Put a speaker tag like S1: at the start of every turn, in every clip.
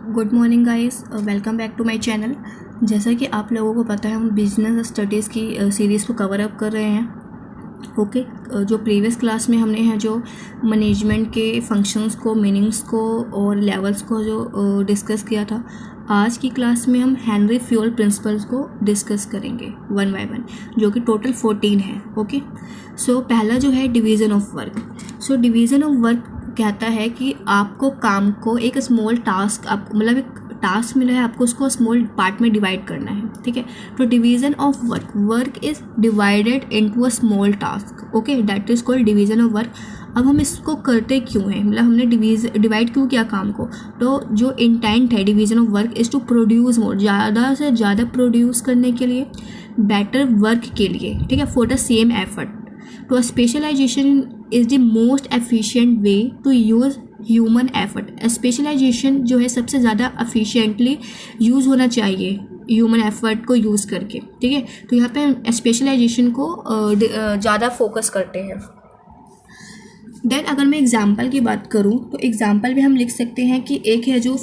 S1: Good morning guys, welcome back to my channel. जैसा कि आप लोगों को पता है, हम बिजनेस स्टडीज़ की सीरीज़ को कवर अप कर रहे हैं। ओके, जो प्रीवियस क्लास में हमने है जो मैनेजमेंट के फंक्शंस को, मीनिंग्स को और लेवल्स को जो डिस्कस किया था, आज की क्लास में हम हेनरी फ्यूल प्रिंसिपल्स को डिस्कस करेंगे वन बाय वन, जो कि टोटल 14 है। ओके, सो पहला जो है division of work. So division of work कहता है कि आपको काम को एक स्मॉल टास्क, आप मतलब एक टास्क मिला है, आपको उसको स्मॉल पार्ट में डिवाइड करना है। ठीक है, तो division of work, work is divided into a small task. Okay, that is called division of work. अब हम इसको करते क्यों हैं, मतलब हमने डिवाइड क्यों किया काम को? तो जो इंटेंट है division of work is to produce more, ज़्यादा से ज़्यादा प्रोड्यूस करने के लिए, बेटर वर्क के लिए। ठीक है, फॉर द सेम एफर्ट। तो specialisation is the most efficient way to use human effort. Specialisation जो है सबसे ज़्यादा एफिशिएंटली यूज़ होना चाहिए ह्यूमन एफर्ट को यूज़ करके। ठीक है, तो यहाँ पे स्पेशलाइजेशन को ज़्यादा फोकस करते हैं। देन अगर मैं एग्जांपल की बात करूँ तो एग्जांपल में हम लिख सकते हैं कि एक है जो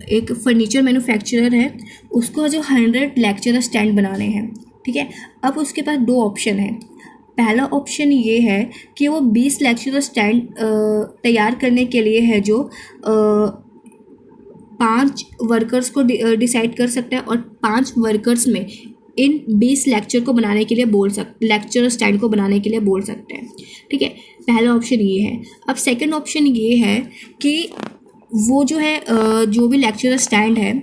S1: एक फर्नीचर मैन्युफैक्चरर है, उसको जो 100 लेक्चर स्टैंड बनाने हैं। ठीक है, अब उसके पास दो ऑप्शन है। पहला ऑप्शन ये है कि वो 20 लेक्चर स्टैंड तैयार करने के लिए है जो 5 वर्कर्स को डिसाइड कर सकता है, और 5 वर्कर्स में इन 20 लेक्चर को बनाने के लिए लेक्चर स्टैंड को बनाने के लिए बोल सकते हैं। ठीक है, पहला ऑप्शन ये है। अब सेकंड ऑप्शन ये है कि वो जो है जो भी लेक्चर स्टैंड है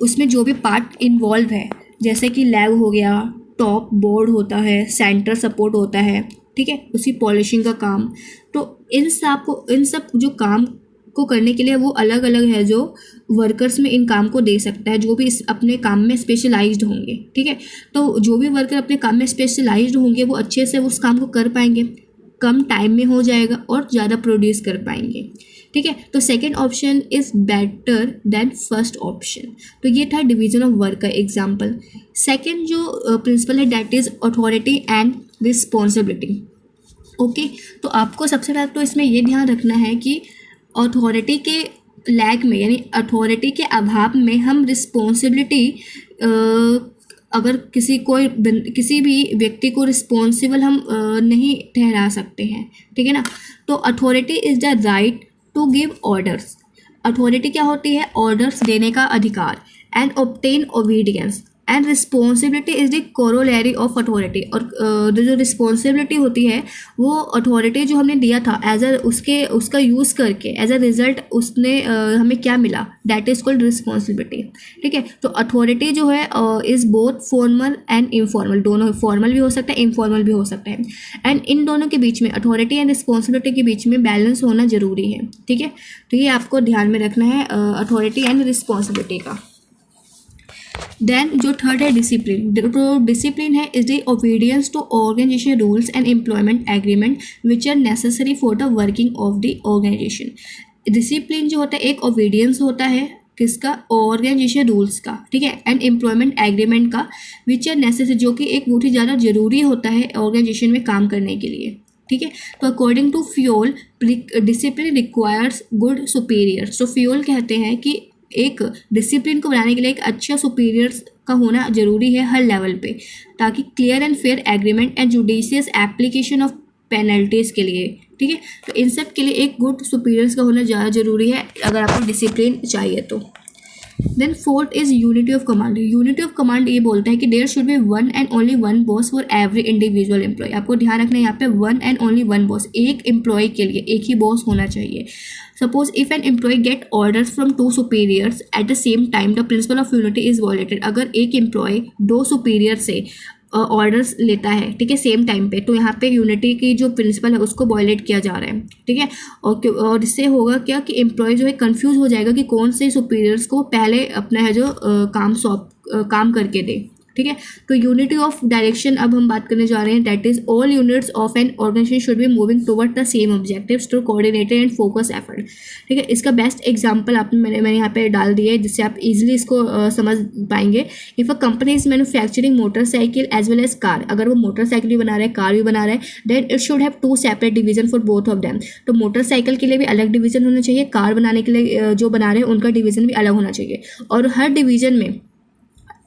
S1: उसमें जो भी पार्ट इन्वॉल्व है, जैसे कि लैग हो गया, टॉप बोर्ड होता है, सेंटर सपोर्ट होता है, ठीक है, उसकी पॉलिशिंग का काम, तो इन सब जो काम को करने के लिए वो अलग अलग है जो वर्कर्स में इन काम को दे सकता है, जो भी अपने काम में स्पेशलाइज्ड होंगे। ठीक है, तो जो भी वर्कर अपने काम में स्पेशलाइज्ड होंगे वो अच्छे से उस काम को कर पाएंगे, कम टाइम में हो जाएगा और ज़्यादा प्रोड्यूस कर पाएंगे। ठीक है, तो second option is better than first option. तो ये था डिवीजन ऑफ वर्क का एग्जाम्पल। सेकेंड जो प्रिंसिपल है that is authority and responsibility. Okay, तो आपको सबसे पहले तो इसमें ये ध्यान रखना है कि अथॉरिटी के लैग में, यानी अथॉरिटी के अभाव में हम रिस्पॉन्सिबिलिटी, अगर किसी भी व्यक्ति को रिस्पॉन्सिबल हम नहीं ठहरा सकते हैं। ठीक है ना, तो authority is the right to give orders. Authority क्या होती है? ऑर्डर्स देने का अधिकार। And obtain obedience. And responsibility is the corollary of authority. और जो रिस्पॉन्सिबिलिटी होती है वो अथॉरिटी जो हमने दिया था उसका यूज़ करके एज अ रिजल्ट उसने हमें क्या मिला, दैट इज कॉल्ड रिस्पॉन्सिबिलिटी। ठीक है, तो अथॉरिटी जो है is both formal and informal, दोनों फॉर्मल भी हो सकता है, इनफॉर्मल भी हो सकता है। एंड इन दोनों के बीच में, अथॉरिटी एंड रिस्पॉन्सिबिलिटी के बीच में बैलेंस होना ज़रूरी है। ठीक है, तो ये आपको ध्यान में रखना है अथॉरिटी एंड रिस्पॉन्सिबिलिटी का। देन जो थर्ड है डिसिप्लिन। तो डिसिप्लिन है is the obedience to organisation rules and employment agreement which are necessary for the working of the organisation. Discipline जो होता है एक ओबीडियंस होता है किसका? ऑर्गेनाइजेशन रूल्स का। ठीक है, एंड एम्प्लॉयमेंट एग्रीमेंट का, विच आर नेसेसरी, जो कि एक बहुत ही ज़्यादा जरूरी होता है ऑर्गेनाइजेशन में काम करने के लिए। ठीक है, तो according to Fayol discipline requires good superior. तो फ्यूल कहते हैं कि एक डिसिप्लिन को बनाने के लिए एक अच्छा सुपीरियर्स का होना जरूरी है हर लेवल पे, ताकि clear and fair agreement and judicious application of penalties के लिए। ठीक है, तो इन सब के लिए एक गुड सुपीरियर्स का होना ज़्यादा जरूरी है अगर आपको डिसिप्लिन चाहिए तो। Then fourth is unity of command. Unity of command ये बोलता है कि there should be one and only one boss for every individual employee. आपको ध्यान रखना है यहाँ पे one and only one boss, एक एम्प्लॉय के लिए एक ही बॉस होना चाहिए। Suppose if an employee get orders from 2 superiors at the same time the principle of unity is violated. अगर एक एम्प्लॉय 2 सुपीरियर से ऑर्डर्स लेता है, ठीक है, सेम टाइम पे, तो यहाँ पे यूनिटी की जो प्रिंसिपल है उसको वायलेट किया जा रहा है। ठीक है, और इससे होगा क्या कि एम्प्लॉय जो है कंफ्यूज हो जाएगा कि कौन से सुपीरियर्स को पहले अपना है जो काम करके दे। ठीक है। तो यूनिटी ऑफ डायरेक्शन अब हम बात करने जा रहे हैं, that is all units of an organization should be moving toward the same objectives through coordinated and focus effort. ठीक है, इसका बेस्ट एग्जांपल आपने मैंने यहाँ पे डाल दिया है जिससे आप इजीली इसको समझ पाएंगे। If a company is manufacturing motorcycle as well as car, अगर वो मोटरसाइकिल भी बना रहा है कार भी बना रहा है, then it should have 2 separate division for both of them. तो मोटरसाइकिल के लिए भी अलग डिवीजन होना चाहिए, कार बनाने के लिए जो बना रहे हैं उनका डिवीजन भी अलग होना चाहिए, और हर डिवीजन में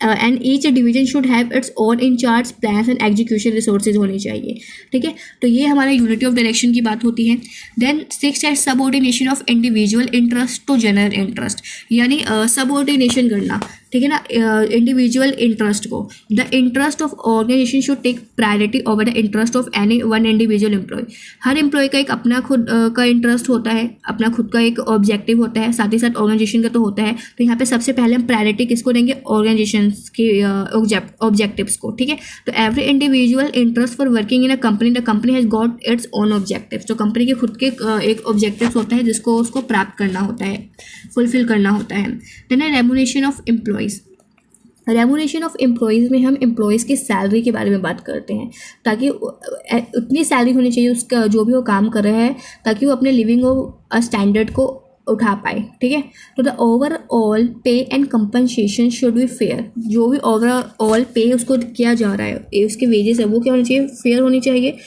S1: and each division should have its own incharge, plans and execution resources होनी चाहिए। ठीक है, तो ये हमारे यूनिटी ऑफ डायरेक्शन की बात होती है। देन 6 है subordination of individual interest to general interest, यानी सबऑर्डिनेशन करना, ठीक है ना, इंडिविजुअल इंटरेस्ट को। The interest of organization should take priority over the interest of any one individual employee. हर एम्प्लॉय का एक अपना खुद का इंटरेस्ट होता है, अपना खुद का एक ऑब्जेक्टिव होता है, साथ ही साथ ऑर्गेनाइजेशन का तो होता है। तो यहाँ पे सबसे पहले हम प्रायोरिटी किसको देंगे, ऑर्गेनाइजेशन के ऑब्जेक्टिव्स को। ठीक है, तो every individual interest for working in a company, the company has got its own objectives. तो कंपनी के खुद के एक ऑब्जेक्टिव्स होता है जिसको उसको प्राप्त करना होता है, फुलफिल करना होता है। Then remuneration of employees. Remuneration of employees में हम एम्प्लॉयज़ की सैलरी के बारे में बात करते हैं, ताकि उतनी सैलरी होनी चाहिए उसका जो भी वो काम कर रहा है, ताकि वो अपने लिविंग स्टैंडर्ड को उठा पाए। ठीक है, तो द ओवरऑल पे and compensation should be fair. जो भी ओवरऑल पे उसको किया जा रहा है, उसके वेजेस है, वो क्या होनी चाहिए, फेयर होनी चाहिए,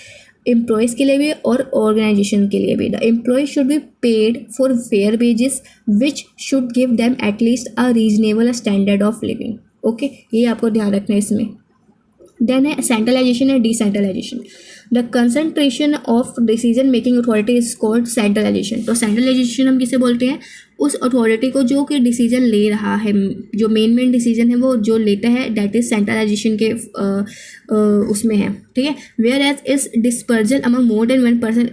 S1: एम्प्लॉयज़ के लिए भी और ऑर्गेनाइजेशन के लिए भी। The employee should be paid for fair wages which should give them at least a reasonable standard of living. Okay, ये आपको ध्यान रखना है इसमें। देन है centralization and decentralization. The concentration of decision making authority is called centralization. तो centralization हम किसे बोलते हैं, उस अथॉरिटी को जो कि डिसीजन ले रहा है, जो मेन डिसीजन है वो जो लेता है, दैट इज सेंट्रलाइजेशन के उसमें है। ठीक है, whereas is dispersal among more than one person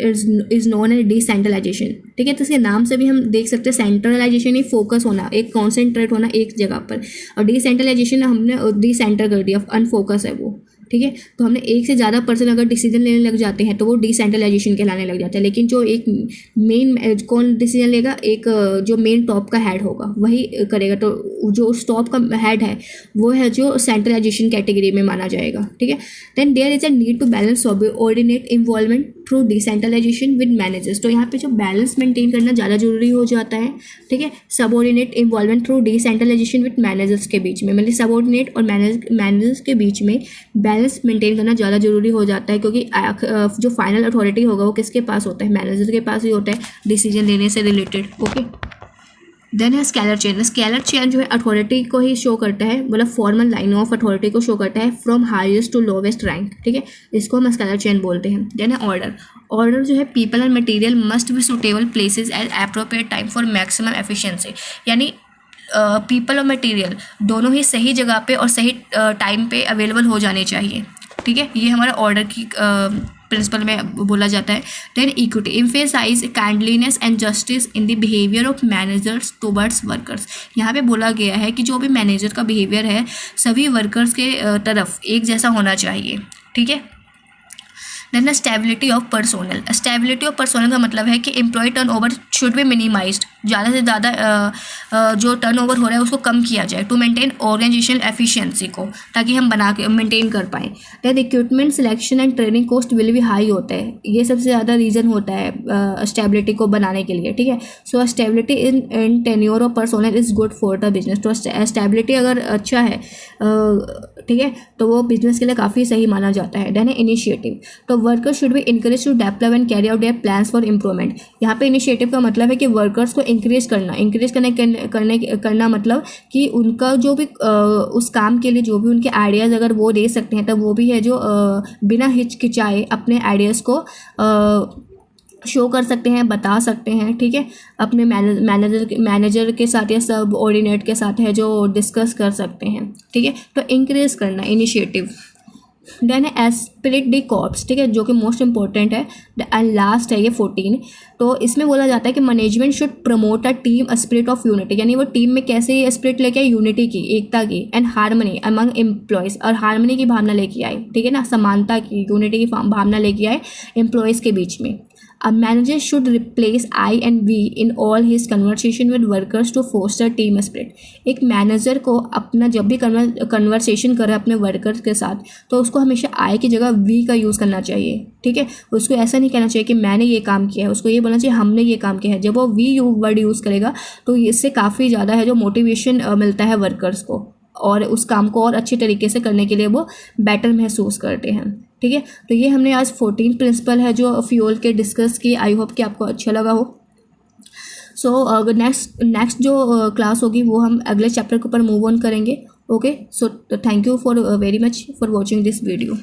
S1: is known as decentralization. ठीक है, तो इसके नाम से भी हम देख सकते हैं सेंट्रलाइजेशन ही फोकस होना, एक कॉन्सेंट्रेट होना एक जगह पर, और डिसेंट्रलाइजेशन हमने डिसेंटर कर दिया, अनफोकस है वो। ठीक है, तो हमने एक से ज़्यादा पर्सन अगर डिसीजन लेने लग जाते हैं तो वो डिसेंट्रलाइजेशन कहलाने लग जाता है। लेकिन जो एक मेन कौन डिसीजन लेगा, एक जो मेन टॉप का हेड होगा वही करेगा। तो जो उस टॉप का हेड है वो है जो सेंट्रलाइजेशन कैटेगरी में माना जाएगा। ठीक है, then there is a need to balance subordinate involvement through decentralization with managers. तो यहाँ पे जो बैलेंस मेंटेन करना ज़्यादा जरूरी हो जाता है। ठीक है, subordinate involvement through decentralization with managers के बीच में, मतलब सबऑर्डिनेट और मैनेजर्स के बीच में बैलेंस मेंटेन करना ज़्यादा जरूरी हो जाता है, क्योंकि जो फाइनल अथॉरिटी होगा वो किसके पास होता है, मैनेजर के पास ही होता है डिसीजन लेने से रिलेटेड। ओके, देन है स्केलर चेन। स्केलर चेन जो है अथॉरिटी को ही शो करता है, मतलब फॉर्मल लाइन ऑफ अथॉरिटी को शो करता है from highest to lowest rank. ठीक है, इसको हम स्केलर चेन बोलते हैं। देन है ऑर्डर। ऑर्डर जो है people and material must be suitable places at appropriate time for maximum efficiency, यानी पीपल और मटेरियल दोनों ही सही जगह पे और सही टाइम पे अवेलेबल हो जाने चाहिए। ठीक है, ये हमारा ऑर्डर की प्रिंसिपल में बोला जाता है। Then equity emphasise kindliness and justice in the behaviour of managers towards workers. यहाँ पे बोला गया है कि जो भी मैनेजर का बिहेवियर है सभी वर्कर्स के तरफ एक जैसा होना चाहिए। ठीक है, then stability of personnel. Stability of personnel का मतलब है कि employee turnover should be minimized, ज़्यादा से ज़्यादा जो टर्नओवर हो रहा है उसको कम किया जाए, टू मेंटेन ऑर्गेनाइजेशनल एफिशिएंसी को, ताकि हम बना के मेंटेन कर पाएँ। Then equipment selection and training cost will भी हाई होता है, ये सबसे ज़्यादा रीज़न होता है स्टेबिलिटी को बनाने के लिए। ठीक है, so stability in tenure of personnel is good for the business. तो स्टेबिलिटी अगर अच्छा है, ठीक है, तो वो बिजनेस के लिए काफ़ी सही माना जाता है। Then initiative. तो workers should be encourage to develop and carry out their plans for improvement. यहाँ पे इनिशिएटिव का मतलब है कि वर्कर्स को इंकरेज करना मतलब कि उनका जो भी उस काम के लिए जो भी उनके आइडियाज़ अगर वो दे सकते हैं, तब वो भी है जो बिना हिचकिचाए अपने आइडियाज़ को शो कर सकते हैं, बता सकते हैं। ठीक है, अपने मैनेजर के साथ या सब ऑर्डिनेट के साथ है जो डिस्कस कर सकते हैं। ठीक है, तो इंकरेज करना इनिशिएटिव। देन है एस्पिरिट द कॉर्प्स। ठीक है, जो कि मोस्ट इंपॉर्टेंट है। एंड लास्ट है ये 14। तो इसमें बोला जाता है कि management should promote a team spirit of unity, यानी वो टीम में कैसे स्पिरिट लेके आए, यूनिटी की, एकता की, एंड हार्मनी अमंग एम्प्लॉयज़, और हार्मनी की भावना लेके आए। ठीक है ना, समानता की, यूनिटी की भावना लेके आए एम्प्लॉयज़ के बीच में। A manager should replace I and we in all his conversation with workers to foster team spirit. एक मैनेजर को अपना जब भी कन्वर्सेशन करे अपने वर्कर्स के साथ तो उसको हमेशा I की जगह we का यूज़ करना चाहिए, ठीक है। उसको ऐसा नहीं कहना चाहिए कि मैंने ये काम किया है, उसको ये बोलना चाहिए हमने ये काम किया है। जब वो we वर्ड यूज़ करेगा तो इससे काफ़ी ज़्यादा है जो मोटिवेशन मिलता है वर्कर्स को, और उस काम को और अच्छे तरीके से करने के लिए वो बेटर महसूस करते हैं, ठीक है। तो ये हमने आज 14 प्रिंसिपल है जो फ्यूल के डिस्कस की। आई होप कि आपको अच्छा लगा हो। सो नेक्स्ट जो क्लास होगी वो हम अगले चैप्टर के ऊपर मूव ऑन करेंगे। Okay, so thank you for very much for watching this video.